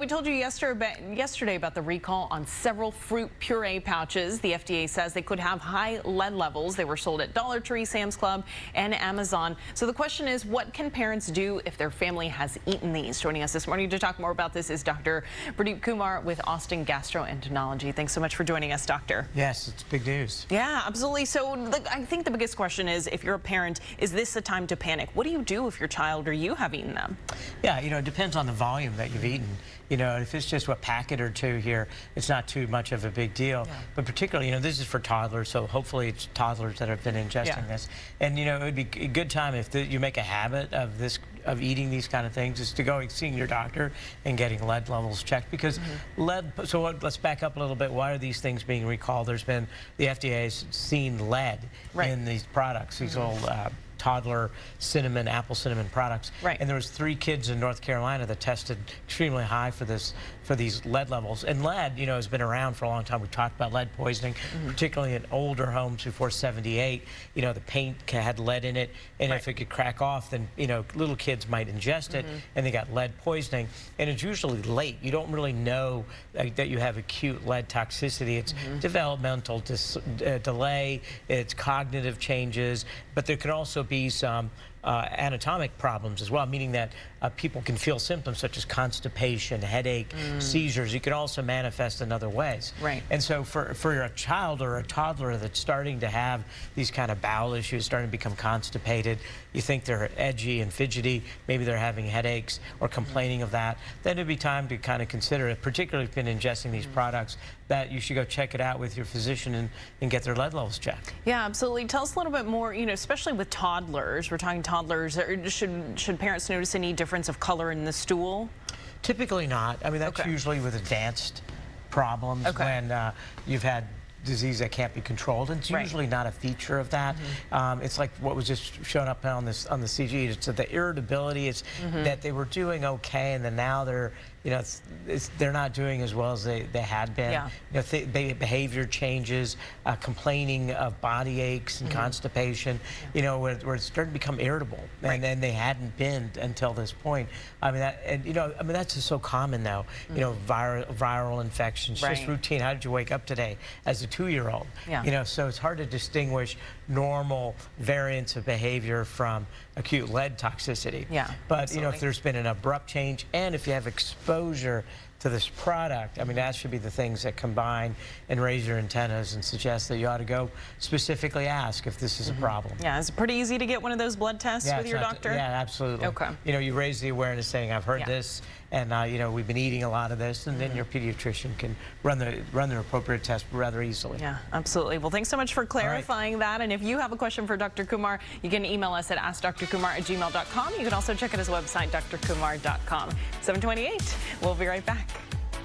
We told you yesterday about the recall on several fruit puree pouches. The FDA says they could have high lead levels. They were sold at Dollar Tree, Sam's Club, and Amazon. So the question is, what can parents do if their family has eaten these? Joining us this morning to talk more about this is Dr. Pradeep Kumar with Austin Gastroenterology. Thanks so much for joining us, doctor. Yes, it's big news. Yeah, absolutely. So I think the biggest question is, if you're a parent, is this a time to panic? What do you do if your child or you have eaten them? Yeah, it depends on the volume that you've eaten. If it's just a packet or two here, it's not too much of a big deal. Yeah. But particularly, this is for toddlers, so hopefully it's toddlers that have been ingesting this. And, it would be a good time if you make a habit of eating these kind of things, is to go seeing your doctor and getting lead levels checked. Because lead, let's back up a little bit. Why are these things being recalled? The FDA's seen lead in these products, these old toddler cinnamon, apple cinnamon products. And there was 3 kids in North Carolina that tested extremely high for these lead levels. And lead, has been around for a long time. We talked about lead poisoning, particularly in older homes before '78. The paint had lead in it, and if it could crack off, then little kids might ingest it, and they got lead poisoning. And it's usually late. You don't really know that you have acute lead toxicity. It's developmental delay, it's cognitive changes, but there can also be some anatomic problems as well, meaning that people can feel symptoms such as constipation, headache, seizures. You can also manifest in other ways. And so for a child or a toddler that's starting to have these kind of bowel issues, starting to become constipated, you think they're edgy and fidgety, maybe they're having headaches or complaining of that, then it'd be time to kind of consider it, particularly if you've been ingesting these products, that you should go check it out with your physician and get their lead levels checked. Yeah, absolutely. Tell us a little bit more, especially with toddlers. We're talking toddlers. Should parents notice any difference of color in the stool? Typically not. That's usually with advanced problems when you've had disease that can't be controlled. And it's usually not a feature of that. It's like what was just shown up on the CG. It's the irritability. It's that they were doing okay, and then now they're they're not doing as well as they had been. Behavior changes, complaining of body aches and constipation. Where it's starting to become irritable, and then they hadn't been until this point. That's just so common now. Viral infections, just routine. How did you wake up today? As a 2-year-old. So it's hard to distinguish normal variants of behavior from acute lead toxicity. But if there's been an abrupt change, and if you have exposure to this product, that should be the things that combine and raise your antennas and suggest that you ought to go specifically ask if this is a problem. Yeah, it's pretty easy to get one of those blood tests with your doctor? Yeah, absolutely. You raise the awareness saying, I've heard this, and we've been eating a lot of this, and then your pediatrician can run the appropriate test rather easily. Yeah, absolutely. Well, thanks so much for clarifying that. And if you have a question for Dr. Kumar, you can email us at askdrkumar@gmail.com. You can also check out his website, drkumar.com. 7:28. We'll be right back.